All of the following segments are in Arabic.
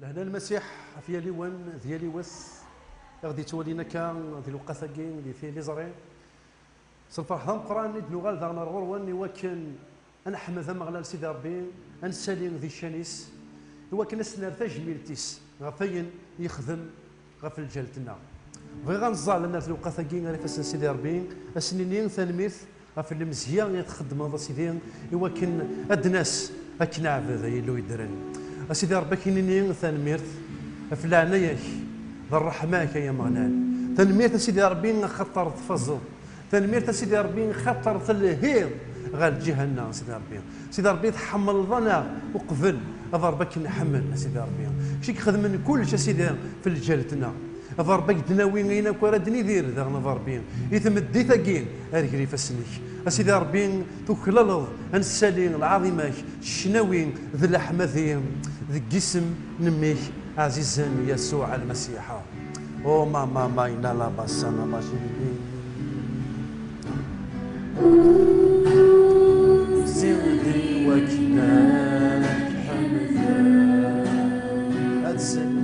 لهنا المسيح في ليوان ديالي وس غادي تولينا كان ديال الوقت كاين اللي فيه لي زرين صنفرح ذا القران ندنو غال دارنا الغروان وكان انا حمد مغلال سيدي ربي انسالين ذي الشانيس وكان السنار تجميلتيس غفين يخدم غف الجلتنا بغي غنزال لنا في الوقت كاين غير فاس سيدي ربي السنين ثانميث غف المزيان يتخدم هذا سيدي وكان الناس اكنعب ذا يلو يدرن سيدي ربي كاينين ثانميرت في العناية ذا الرحمة يا مغنال ثانميرت سيدي ربي خطر تفضل ثانميرت سيدي ربي خطر الهيض غال جهنم سيدي ربي تحمل ظنا وقبل هذا ربك نحمل سيدي ربي شي خدم كل شيء سيدي في الجلتنا هذا ربك دناوين غينا كوردني دير ذا ربي يتمدي ثقين هذيك فسنيك سيدي ربي توكللض انسالين العظيمه الشناوين ذي الاحمدين ذي جسم نميك عزيزا يسوع المسيح او ما إنا لا بسنا ماشي زيدي وكناك حمدا أتسلم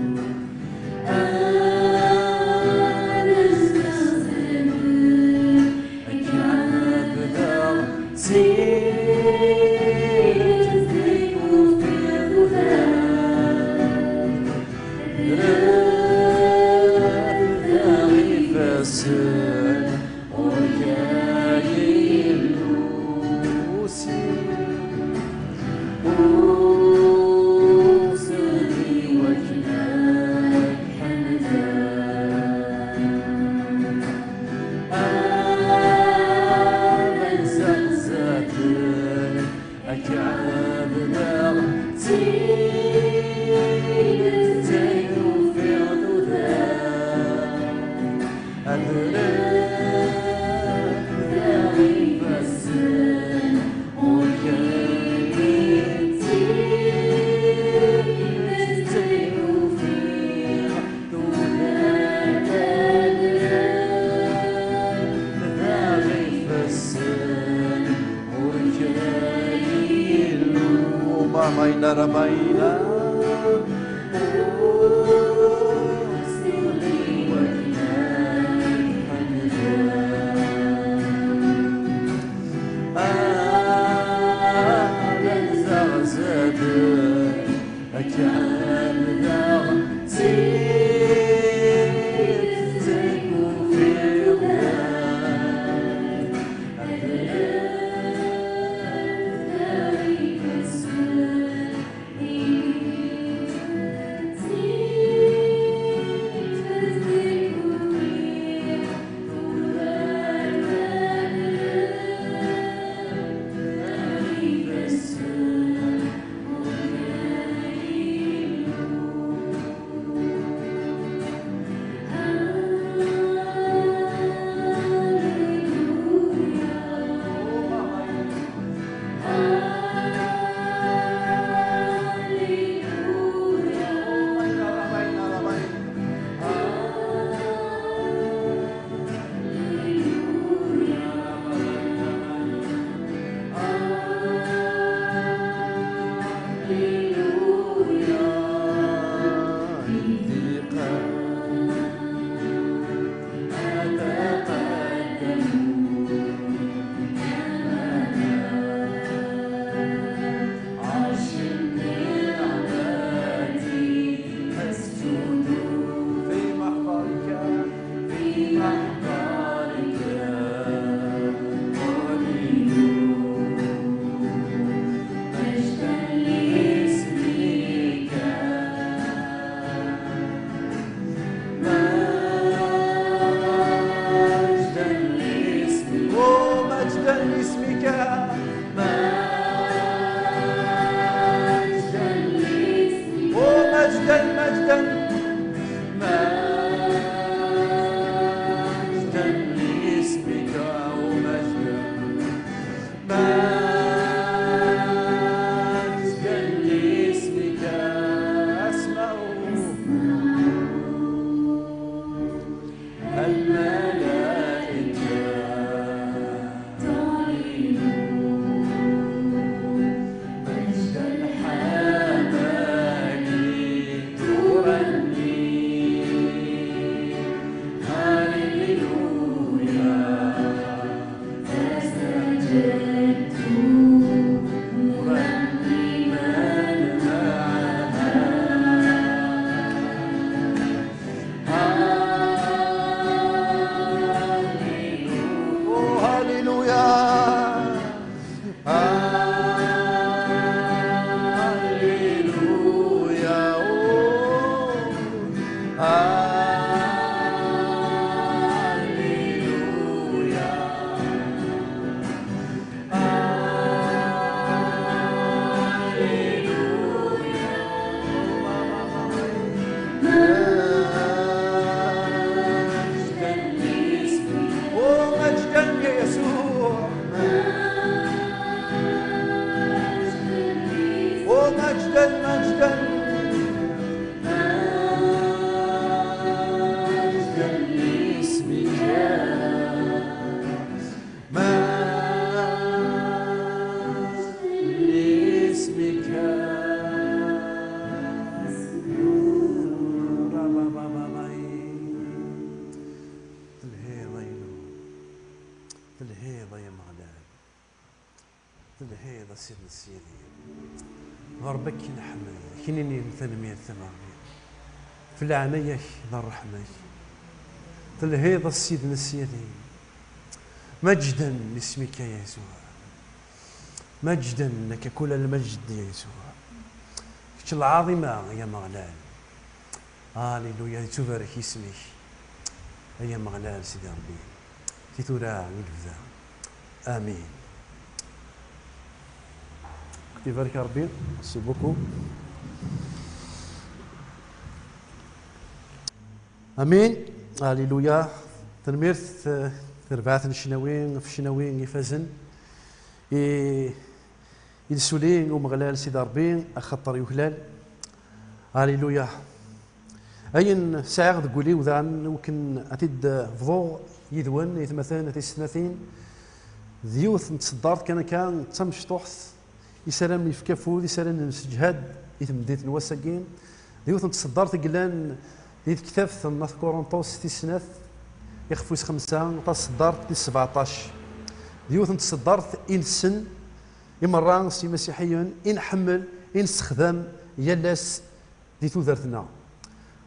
غربك نحمل كنيني ثنمية ثمانية في العناية ذا الرحمة تلهيض السيد السيدين مجدا لاسمك يا يسوع مجدا لك كل المجد يا يسوع العظيمة يا مغلال هاليلويا تبارك اسمك يا مغلال سيدي ربي تثورا والفدا امين يبارك ربي سي بوكو امين هاليلويا تنميرت تربعات الشناوين في الشناوين يفازن يدسولين ومغلال سيدي ربي اخطر يهلال هاليلويا اين ساعه تقولي وذا ممكن اتيد فضو يدون يتمثل في السنتين ذيوث متصدرت كان تم شطوحث يسلم في كفود يسلم المسجهاد يتمديت الوساقين ذيوث متصدرت قلان يد كتاب ناث كورنطوس في سنة يخفوس 5 تصدرت 17 ذيوث متصدرت انسن يمران سي مسيحيا ان حمل ان استخدام يلاس دي تودرتنا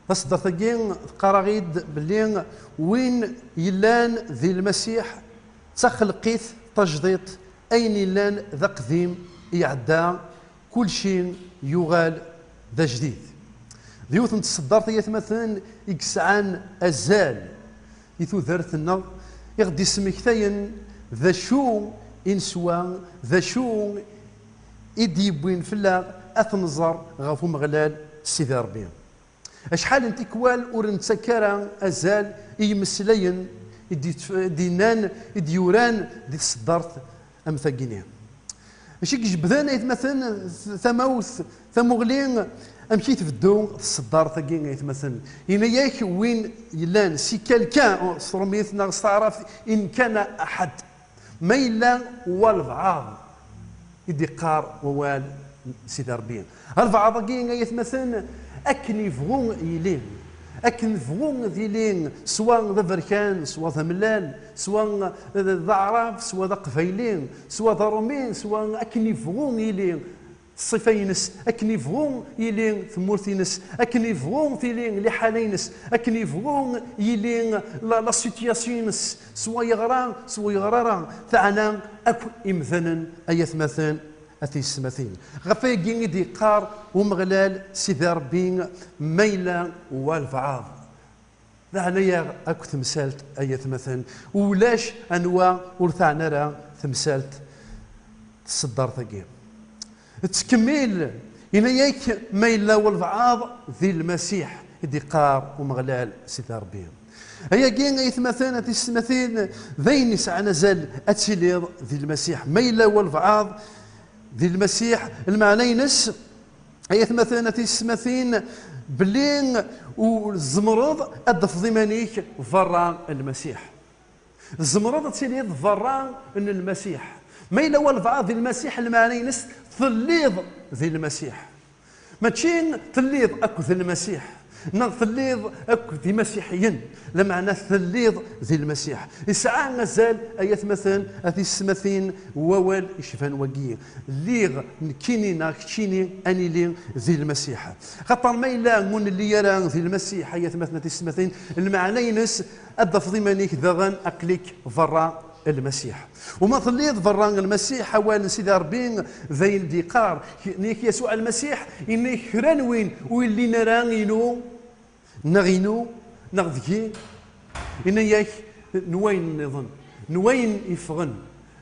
تصدرت كين قراغيد باللي وين يلان ذي المسيح تخلقيت تجديد اين يلان ذا قديم يعدى كل شيء يغال ذا جديد ذيوث تصدرت يتمثل يكسعان ازال يتودرتنا يغدي سمكتين ذا شو انسوا ذا شو يديبوين فلا اثنزر غافو مغلال سيدي ربي اشحال انت كوال ورنتسكرا ازال يمسلين دينان ديوران دي تصدرت امثاقينيا ماشي كيجبدان يتمثل ثموث ثمغلين امشي تفدو تصدر ثقين يتمثل هنا ياك وين يلان سي كالكان صرميتنا استعرف ان كان احد ما يلان والبعض يدي قار ووال سيدي ربي البعض كين يتمثل اكن يفغون يلين اكن يفغون ذيلين سواء ذا بركان سواء ذا ملال سواء ذا عراف سواء ذا قفايلين سواء ذا رومين سواء اكن يفغون يلين الصفينس اكن يفغون يلين ثمورتينس اكن يفغون تيلين لحالينس اكن يفغون يلين لا سيتياسيونس سواء يغران سواء يغرارا تاعنا اكو امثلا ايث مثلا أثي السماثين غفاي كين يدي قار ومغلال سيدي ربي ميلا والفعاض ذا هنايا اكو تمثالت اية مثلا ولاش انواع ورثعنا راه تمثالت تصدر ثقيل تكمل هنا ياك ميلا والفعاض ذي المسيح يدي قار ومغلال سيدي ربي هيا كين يتمثل أثي السماثين ذين يسعى نزال اتسيليض ذي المسيح ميلا والفعاض ذي المسيح المعنى ينس هي مثلا السماثين بلين والزمرض الضف ضمانيك فران المسيح الزمرض تسيلي فران ان المسيح ما الا والفعاض ذي المسيح المعنى ينس ثليض ذي المسيح ما تشين ثليض اكو ذي المسيح ثليض اكو ذي مسيحيين لمعنى ثليض ذي المسيح يسعى غزال ايات مثلا اثي السماثين ووال يشفان وقيه ليغ كيني ناكشيني اني لي ذي المسيح خاطر ما الا من اللي يرى ذي المسيح ايات مثلا السماثين المعنى ينس الضف ضمانيك ذغن اقليك فرا المسيح وما ثليض فران المسيح حوال سيدي ربي ذين ديقار نيك يسوع المسيح اني كران وين واللي نراغينو نغينو نغذكي إن ياك نوين نظن نوين يفغن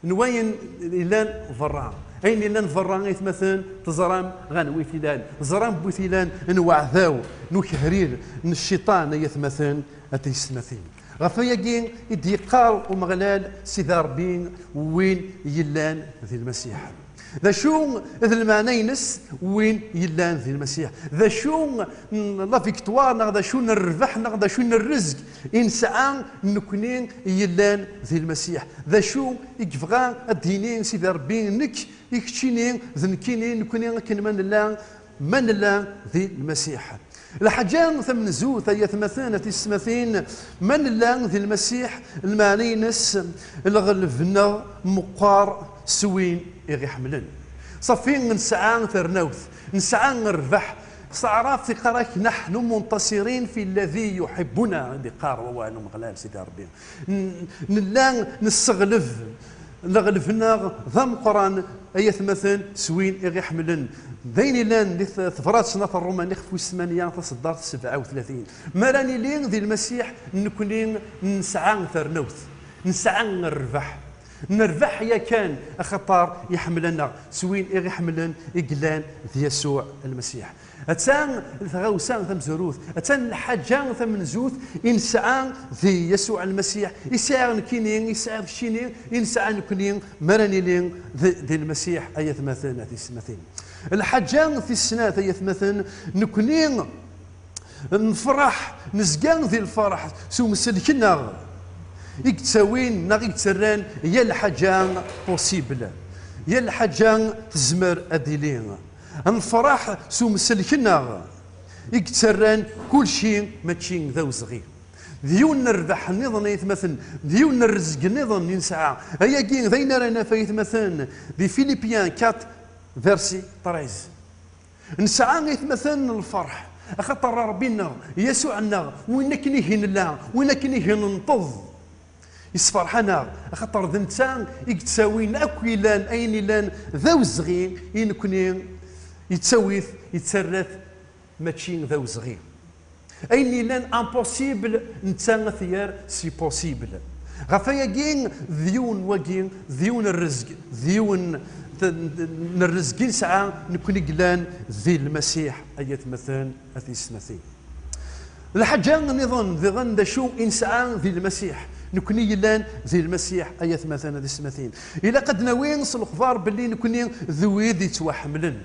نوين إلان فران أين إلان فران يتمثل تزرام غنوي ثيلان زرام بوثيلان نوعذاو نكهرير الشيطان يتمثل أتيسمثين غفايا كين يدي قار ومغلال سيدي ربي وين يلان ذي المسيح ذا شو ذا المعنى ينس وين يلان ذي المسيح ذا شو لا فيكتوار ذا شو الربح ذا شو الرزق إنسان نكونين يلان ذي المسيح ذا شو يكفغان الدينين سيدي ربي نك يكتشينين ذنكينين نكونين من لا ذي المسيح الحاجان ثمن زوث هي ثمثانة السماثين من لا ذي المسيح المعنى ينس الغلفنا مقار سوين يغي حملن صافي نسعى ثرنوث نسعى نربح صعرف قراك نحن منتصرين في الذي يحبنا اللي قار وانو مغلال سيدي ربي نلا نستغلف نغلفنا ذم قران ايات مثلا سوين اغي حملن ذين لان ثفرات سنه الرومان في الثمانيه تصدر 37 ما راني لين ذي المسيح نكونين نسعى ثرنوث نسعى نربح يا كان خطر يحملنا سوين اغي حملن اقلان ذي يسوع المسيح اتان ثغوسان ثم زروث اتان الحاجه ثم نزوث انسان ذي يسوع المسيح يسعى نكينين يسعى الشينين انسان نكونين مراني لين ذي المسيح ايات مثلا في السماثين الحاجه في السنه ايات مثلا نكونين نفرح نزقان ذي الفرح سو مسلكنا يكتساوين ناغ يكتسران هي الحاجه بوسيبل هي الحاجه تزمر اديلين نفرح سو مسلكنا يكتسران كل شيء ماشي ذا وصغير ديون نربح النظام يتمثل ديون الرزق النظام نسعى هيا كين ذين رانا فيتمثل بفيليبيان 4 فيرسي 13 نسعى يتمثل الفرح خاطر ربنا يسوعنا وين كنيهن الله وين كنيهن ننطض يصفرحنا خاطر ذنتان يتساوين اكويلان اين لان ذا وصغير ينكوني يتسويث يتسرث ماشي ذا وصغير اين لان امبوسيبل نتا ثيار سي بوسيبل غفايا كين ذيون وكين ذيون الرزق ذيون الرزق نسعى نكون قلان ذي المسيح ايات مثلا هذه السنتين الحاجه نظن ذي غندا شو انسان ذي المسيح نكوني لان ذي المسيح ايات مثلا هذه السنتين الا قد ناويين نصل الخبار باللي نكوني ذوي ذي توحملن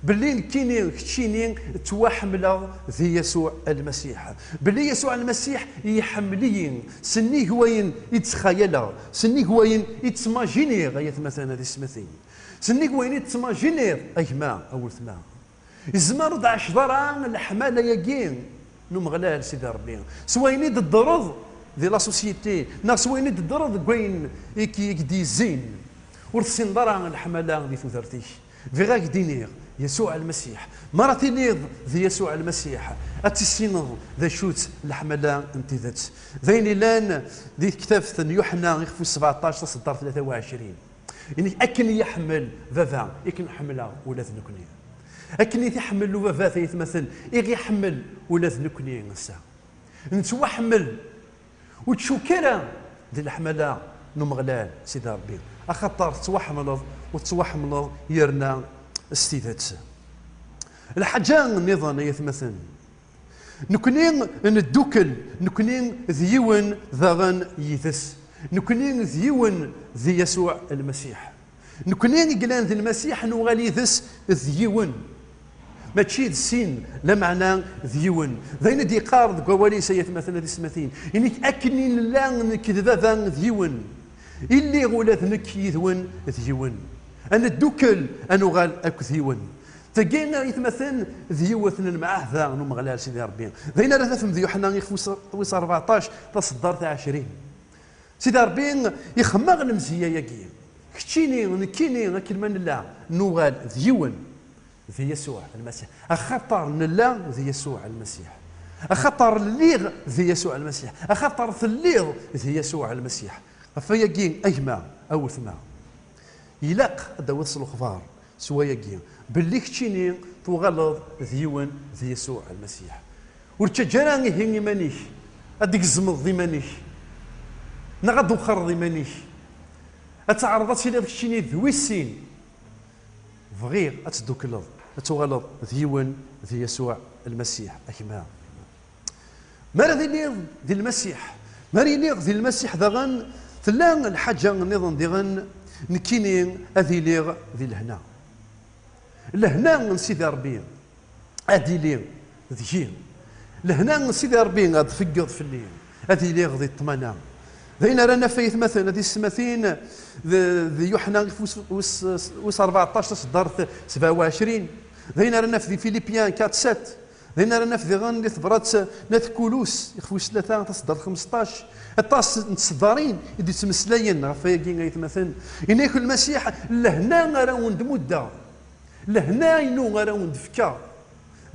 باللي كيني كتشيني توحمل ذي يسوع المسيح باللي يسوع المسيح يحملين سني هوين يتخيل سني هوين يتماجيني غاية مثلا هذه السمثين سني هوين يتماجيني ايما اول ثما الزمر 10 ضران الحماله ياكين نوم غلال سيدي ربي سويني الضرض ذي لا سوسيتي نا سويني الضرض كوين يكدي زين ورثين ضران الحماله ذي ثوثرتيش في غاك دينير يسوع المسيح مراتي نيض ذي يسوع المسيح اتسينض ذا شوت الحمله انت ذات ذين لان ذي كتاب يوحنا يخفو 17 تصدر 23 يعني اكن يحمل فافا يكن حمله ولا ذنكني اكن يحمل فافا ثيتمثل يغي يحمل ولا ذنكني نسا نتوحمل وتشوكرا ذي الحمله نمغلال سيدي ربي اخطر توحمل وتوحمل يرنا استيذات الحاجة النظام يتمثل نكونين ندوكل نكونين ذيون ذاغن يثس نكونين ذيون ذي يسوع المسيح نكونين قلان ذي المسيح نوغالي ذس ذيون ما تشيد السين لا معنى ذيون ذين دي قارض قوالي سيتمثل هذه السماثين يعني أكنين لا نكذبا ذا ذيون اللي غولات نكيذون ذيون أنا الدوكل أنا غال أكثيون تجينا يتمثل ذيوثنا معاه ذا نمغلال سيدي ربي ذينا لا تفهم ذي يوحنا يخوص 14 تصدرت 20 سيدي ربي يخمغ المزيه ياكي كتشيني نكيني كلمه لا نغال ذيون في يسوع المسيح أخطر نلا ذي يسوع المسيح أخطر الليغ ذي يسوع المسيح أخطر في الليغ ذي يسوع المسيح فياكين أيما أو ثما يلاق دوس الخبار سوايا كين باللي كتشيني تغلظ ذيون ذي يسوع المسيح ورتجراني هيني مانيش اديك الزمض ذي مانيش نغدو خر ذي مانيش اتعرضت شي داك كتشيني ذوي السين فغير اتدوكلظ اتغلظ ذيون ذي يسوع المسيح اكما ما ذي ذي المسيح ما ذي المسيح ذا ثلان الحاجه النظام ديغن نكيني هذه ليغ ذي الهنا الهنا سيدي ربي هذه ليغ ذي الهنا سيدي ربي غاد فقض في الليل هذه ليغ ذي الطمانه ذينا رانا فايت مثلا هذه السماثين ذي يوحنا وس 14 صدر 27 ذينا رانا في فيليبيان 4 7 ذينا رانا في غان اللي ثبرات ناث كولوس يخفوش 3 تصدر 15 الطاس نتصدرين يدي تمسلاين فيا كين يتمثل إنك المسيح لهنا راه وند مده لهنا ينو غير وندفكا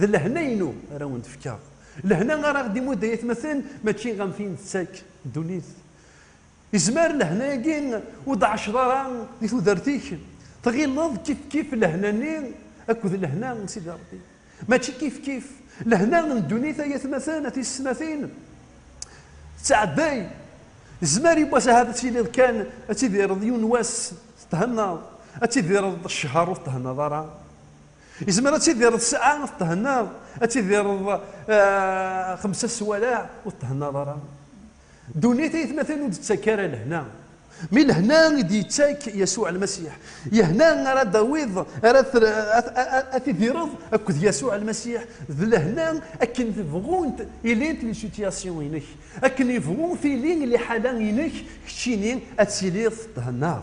ذا لهنا ينو غير وندفكا لهنا غير غادي مده يتمثل ماشي غنفين تساك دونيت يزمر لهنا كين وضع شرارة دي تودرتيك تغيلظ كيف لهناني اكو لهنا سيدي ربي ماشي كيف لهنا ندونيت يتمثل في السنتين سعداي زماري بواس هذا تيلي كان تيدير ديون واس تهنا تيدير الشهر وتهنا ضرا زماري تيدير الساعة تهنا تيدير 5 سوالاع وتهنا ضرا دونيتي يتمثل وتتسكر لهنا من هنا يدي تاك يسوع المسيح يهنا راه داويض راه تيديرض اكد يسوع المسيح لهنا اكن تبغون الين لي سيتياسيون ينك اكن يبغون في لين اللي حالا ينك كشيني اتسيلي النار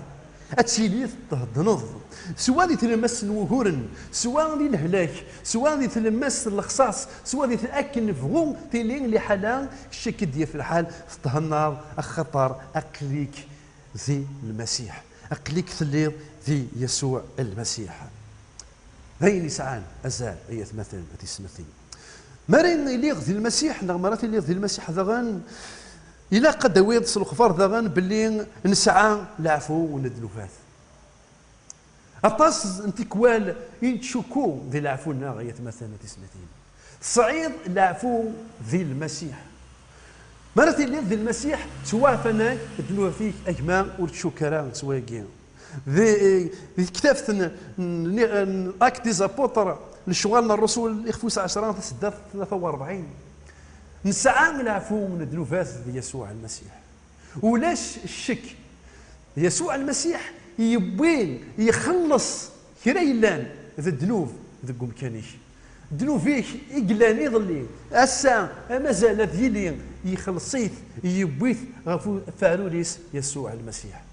اتسيلي تهضنض سواء اللي تلمس الوهورن سواء اللي الهلاك سواء اللي تلمس الخصاص سواء اللي تاكل نفغو في لين اللي حالا الشك ديال في الحال تهنار الخطر اقليك ذي المسيح اقليك ثليض ذي يسوع المسيح ذين سعان ازال اية مثل اتي سمثين مرين يليغ ذي المسيح مرات يليغ ذي المسيح ذغان إلا قد ويض الخفار ذغان باللي نسعى العفو وندلوفات أطاس انتكوال ينتشكو ذي العفو الناغية مثلا تسمتين صعيد العفو ذي المسيح مرات اللي ذي المسيح سواء فناك دلوا فيك أجمع والشكرا سواقين ذي كتابة أكت دي زابوتر لشغالنا الرسول إخفوس 10 43 نسعى العفو وندلو فاس يسوع المسيح ولاش الشك يسوع المسيح يبين يخلص كرا يلان ذا الذنوب ذا مكانيش الذنوب فيه يقلان يظلي اسا مازال ذيلي يخلصيت يبيت غفو فاروليس يسوع المسيح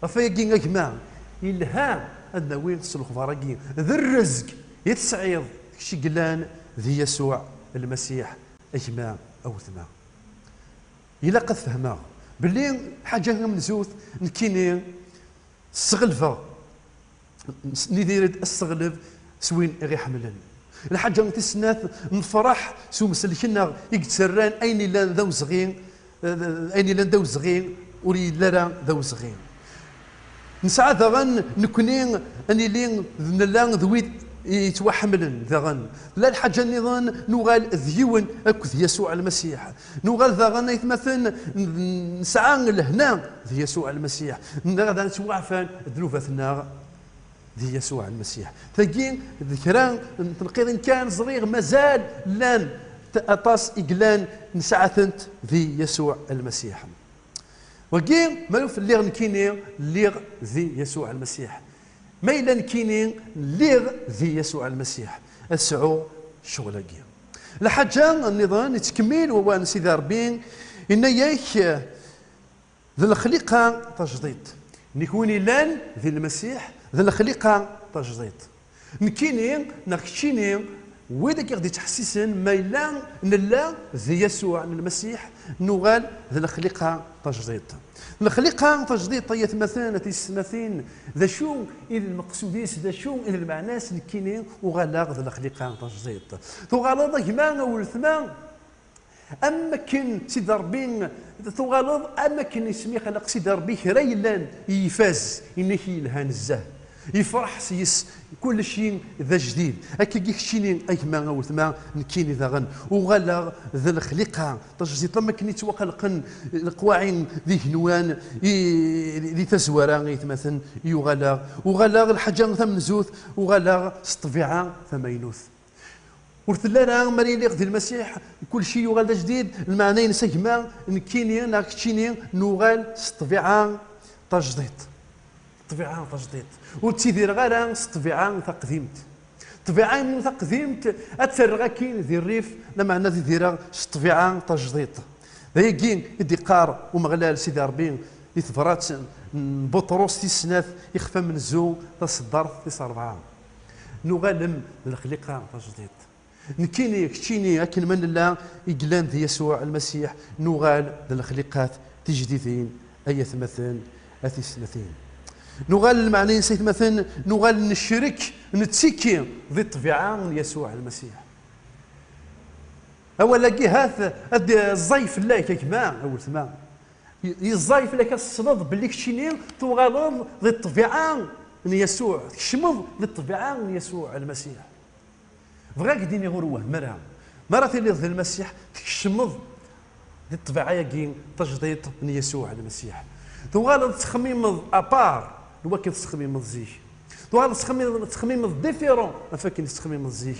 افيكين يا جماعه الهام النويل الخفارقين ذا الرزق يتسعيض شي قلان ذي يسوع المسيح اجماع او ثماء الا قد فهمها باللي حاجه من زوث نكيني السغلفه ندير السغلف سوين غير حملن الحاجه من تسنات نفرح سو مسلكنا يكتسران اين لا ذو صغير اين لا ذو صغير ولي لا ذو صغير نسعى ذغن نكوني اني لين لا ذويت يتوحملن ذغن لا الحاجه نظن نغال ذيون اكو يسوع المسيح نغال ذغن يتمثل نسعى لهنا ذي يسوع المسيح غادا نتوعفان ذنوباتنا ذي يسوع المسيح ثقين ذكران تنقيض كان صغير مازال لان اطاس اقلان نسعثنت ذي يسوع المسيح وكين مالوف اللي نكيني اللي ذي يسوع المسيح ما إلا نكيني ليغ ذي يسوع المسيح السعو شغلكي الحاجة النظام يتكمل ووان سيدي ربي إن ياك ذي الخليقة تجديد نكوني لان ذي المسيح ذي الخليقة تجديد نكيني نخشيني ويدك غادي تحسسن ما إلا نلا ذي يسوع المسيح نغال ذي الخليقة تجديد الخليقة تجديد طية مثلا تسمثين ذا شو إلى المقصوديس ذا شو إلى المعناس الكيني وغلاغ ذا الخليقة تجديد تغالظ جمان والثمان أما كن سيدي ربي تغالظ أما كن يسمي خلق سيدي ربي ريلان يفاز إنك يلهان الزه يفرح سيس كل شيء ذا جديد هكا كيشيني ايما وثما نكيني ذا غن وغلا ذا الخليقه تجديد لما كني توقلقن القواعين ذي هنوان ذي تزوارا يتمثل يغلا وغلا الحاجه ثم زوث وغلا الطبيعه ثم ينوث ورثلانا مري لي غدي المسيح كل شيء يغال جديد المعنى نسجما نكيني ناكشيني نوغال الطبيعه تجديد طبيعه تجديد وتيدير غير طبيعه تقديمت طبيعه تقديمت اتسرغا كاين ذي الريف لما عندنا ديرها طبيعه تجديد ذي كين يدي قار ومغلال سيدي ربي يثبرات بطروس تيسناث يخفى من الزو تصدر في 4 نغلم الخليقه تجديد نكيني كتشيني اكن من الله يقلان ذي يسوع المسيح نغال الخليقات تجديدين اي ثمثين اثي سنتين نغال معني نسيت مثلا نغال نشرك نتسكي ذي الطبيعة يسوع المسيح. أولا هذا الزيف الله كيما أول ثما الزيف لك الصدد باللي كشيني تغالظ ذي الطبيعة يسوع تكشمض ذي الطبيعة يسوع المسيح. بغاك ديني غروه مرة اللي ذي المسيح تكشمض ذي الطبيعة يجي تجديد يسوع المسيح. تغالظ تخميم أبار ولكن تخميم الزيك. تغالظ تخميم ديفيرون أفاكن تخميم الزيك.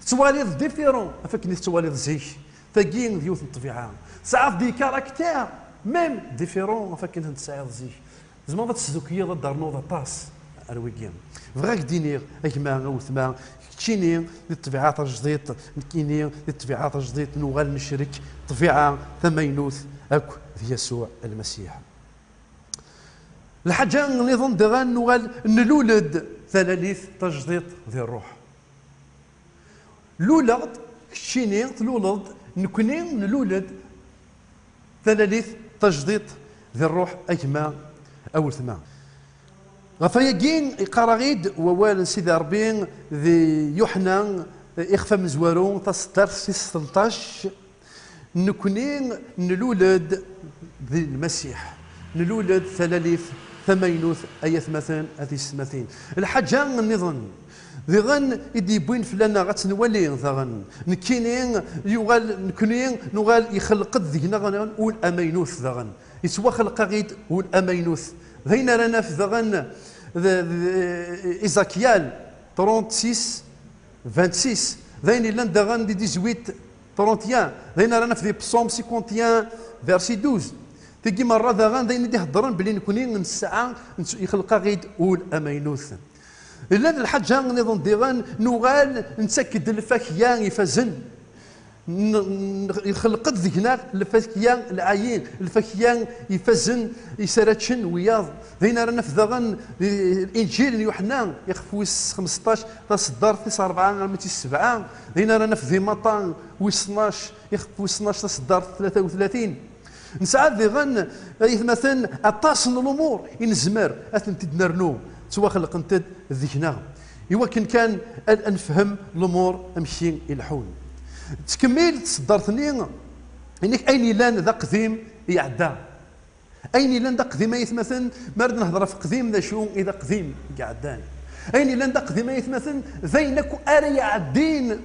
تواليد ديفيرون أفاكن تواليد زيك. تاكين ديوث الطبيعة. ساعات دي كاركتير ميم ديفيرون أفاكن تساعد زيك. زعما تسدوكيا ضد دارنوض باس أرويكيم. بغاك ديني أكما غوثما كيني للطبيعات الجديد كيني للطبيعات الجديد نغال نشرك طبيعة ثمينوث أكو يسوع المسيح. الحاجة نظن دغان نغال نلولد ثلاث تجديد ذي الروح. لولد كشيني تلولد نكوني نلولد ثلاث تجديد ذي الروح أكما أول ثمان. غفايقين قراغيد ووال سيدي ربي ذي يوحنا إخفى مزوارو تصدر 16 نكونين نلولد ذي المسيح نلولد ثلاث ثمينوث أيث مثلا هذه السماثين. الحاجة النظن ذي غن يدي بوين فلانا غتنولي ذغن نكينين يغال نكونين نغال يخلق ذينا غن والأمينوث ذغن يسوى خلق غيد والأمينوث ذينا رانا في ذغن إيزاكيال 36 ذين لان دغن دي 18 31 ذينا رانا في بصوم 51 فيرسي 12 تيجي مرة ذغن ذين دي هضرن بلي نكوني من الساعة يخلق غيد والأمينوث. إلا الحاجة نظن ديغان نغال نسكد الفاكيان يفزن يخلقت ذينا الفاكيان العايين الفاكيان يفزن يسراتشن وياض ذينا رانا في ذغن الانجيل يوحنا يخفوس 15 تصدر 4 7 ذينا رانا في ذيماطان ويس 12 يخفوس 12 تصدر 33 نسعد ذغن مثلا اطاس من الامور ينزمر اثنتي نرنو سوا خلقنت ذيكنا يمكن كان نفهم الامور امشي الحون تكمل تصدرتني انك اين لان ذا قديم يعدى اين لان ذا قديم يتمثل مرد نهضر في قديم ذا شو اذا قديم يعدان اين لان ذا قديم يتمثل زينك اري يعدين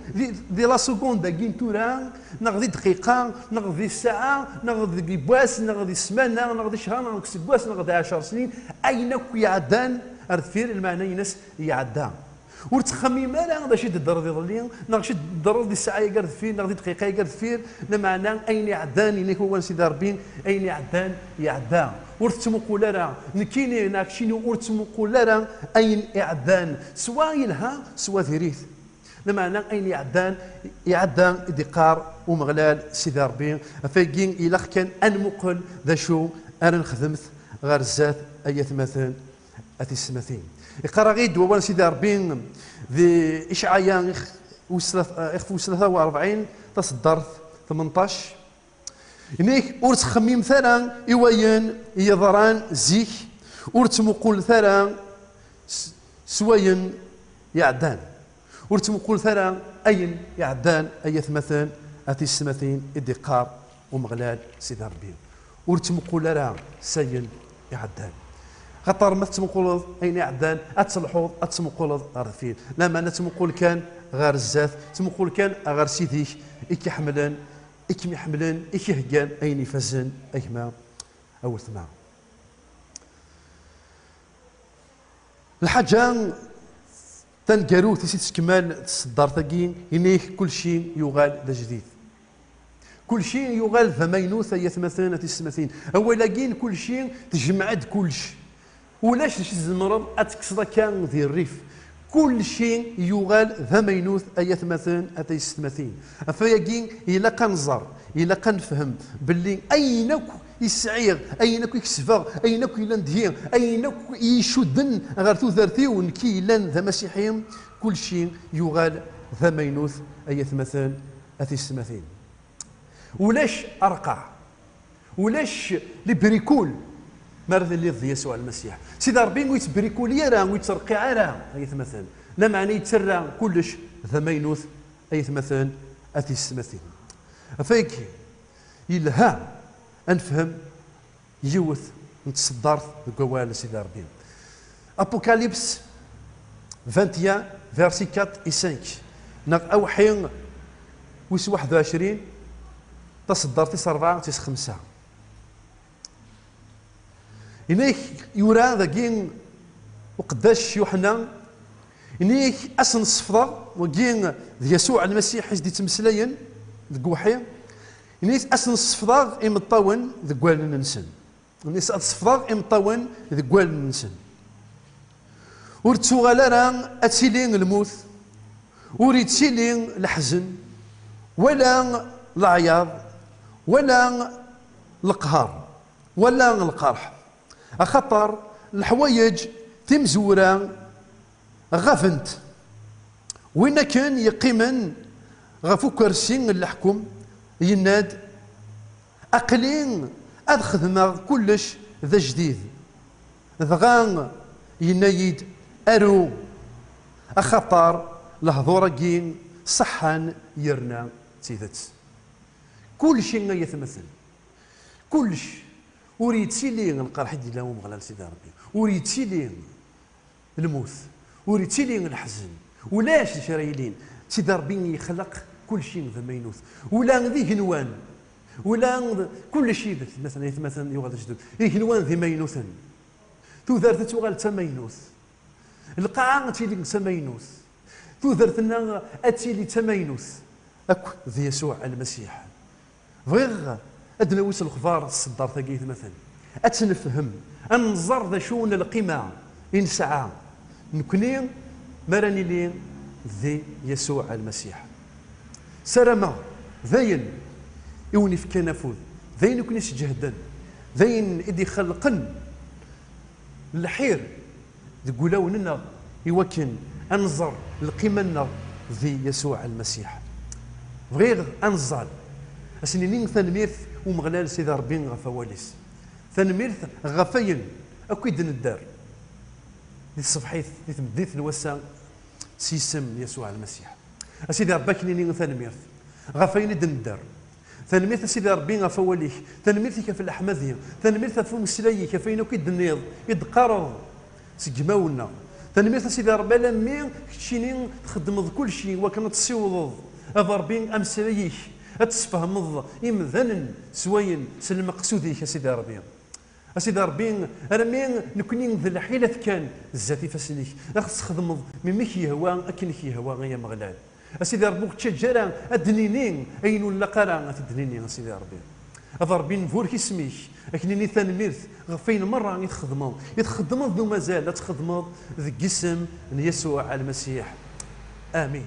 دي لا سكوندا كين تورا نغذي دقيقه نغذي ساعه نغذي بواس نغذي سمانه نغذي شهر نغذي سبواس نغذي 10 سنين اينك يعدان ارثير المعنى ينس يعدى ورتخمي مالا باش يدر دي ظلين ناغشي الدر دي الساعه يقرد فين ناغدي دقيقه يقرد فين المعنى اين يعدان انك هو سيدي ربي اين يعدان يعدان ورتمقول راه نكيني ناكشيني ورتمقول راه اين يعدان سواء يلها سواء ذريث المعنى اين يعدان يعدان دقار ومغلال سيدي ربي فايقين الى كان انمقل ذا شو انا خدمت غير الزات ايات مثلا اتي السماثين يقرا غير دوان سيدي ربي ذي اشعياء اخف 43 تصدر 18 انيك ورت خميم ثرى يوين يضران زيك ورت مقول ثرى سوين يعدان ورت مقول ثرى اين يعدان ايث مثلا اتي السماثين ادقار ومغلال سيدي ربي ورت مقول راه سين يعدان خاطر ما تمقول اين عدان اتصلحوض اتمقول غرفين لا ما نتمقول كان غير الزات تمقول كان غير سيديك اكي حملان اكي محملان اكي هكان اين يفزن اكما او ثما. الحاجه تنقالو تيسي تكمال تصدر تاكين انيك كل شيء يغال ذا جديد كل شيء يغال ثمينوث يثمثان تسمثين اولا كين كل شيء تجمعد كل شيء ولاش تزمرض اتكسر كان ذي الريف كل شيء يغال ثمينوث ايات مثلا اتي ستماثين افياكين الا كنزر الا كنفهم باللي اينك يسعير اينك يكسفر اينك الا ندهير اينك يشدن غير توثرتي ونكي الا ذا مسيحيين كل شيء يغال ثمينوث ايات مثلا اتي ستماثين ولاش ارقع ولاش لبريكول مرض اللي ضد يسوع المسيح سيدي ربي ويتبريكولي راه ويترقع راه اي مثلا لا معنى يتسرى كلش ثمينوث اي مثلا اتي السماثين فيك يلها انفهم يوث نتصدر قوال سيدي ربي ابوكاليبس 21 فيرسي 4 و 5 ناق اوحي ويس 21 تصدر تيس 4 تيس 5 إنيك يورا ذاكين وقداش يوحنا إنيك أسن الصفضة وكين يسوع المسيح حيث دي تمسلين ذك وحي إنيك أسن الصفضة إمطاون ذك والن ننسن إنيك أسن الصفضة إمطاون ذك والن ننسن ورتسو غالا أتسيلين الموت وريتسيلين الحزن ولا العياض ولا القهر ولا القرح أخطر الحوايج تمزورة غفنت وين كان يقيمن غفو كرسي الحكم يناد أقلين أخدم كلش ذا جديد ذغان ينايد أرو أخطر لهضورقين صحان يرنا تيذت كل شيء يتمثل كلش وريد سيلين القرح ديال لهم غلال سيدي ربي وريد سيلين الموت وريد سيلين الحزن ولاش الشرايلين سيدي ربي يخلق كل شيء ذا مينوث ولا ذي هنوان ولا كل شيء مثلا يغال جدد ذي هنوان ذي مينوثا تودر تتوغال تمينوث القاعة تيلي تمينوث تودرتنا اتيلي تمينوث اكو ذي يسوع المسيح بغيغ ادنا ويس الخبار الصدار ثقيت مثلا اتنفهم انظر ذا شون القيمه ان ساعه نكوني مراني لي ذي يسوع المسيح سرما ذاين يوني في كنفوذ ذاين يكون يسجهدن ذاين إدي خلقن الحير تقولوا لنا يوكن انظر القيمه ذي يسوع المسيح غير انظر اسنينين ثنميرث ومغلال سيدي ربي غفواليس ثنميرث غفين اكيد ندار دي الصبحيث دي تمديت الوسا سيسم يسوع المسيح اسيدي ربك نينين ثنميرث غفين ندار ثنميرث سيدي ربي غفواليك ثنميرث في الاحمديه ثنميرث في مسلاي كفين اكيد النيض يدقرض سجماولنا ثنميرث سيدي ربي لمي كتشينين تخدم كل شيء وكان تصيوض هذا ربي امسلايك أتسفهمض إمذن سوين سلم مقصودي سيدي ربي أسيدي ربي أنا مين نكونين ذي الحيلة كان الزاتي فاسنيك أخص خدمض ميك يهوى أكنك يهوى غيا مغلال أسيدي ربي تشجرا الدنينين أين ولا قرا الدنينين أسيدي ربي هذا ربي نفورك اسميك أكنني ثانميرث غفين مرة يتخدمض ذو مازال لا تخدمض ذي جسم يسوع المسيح آمين.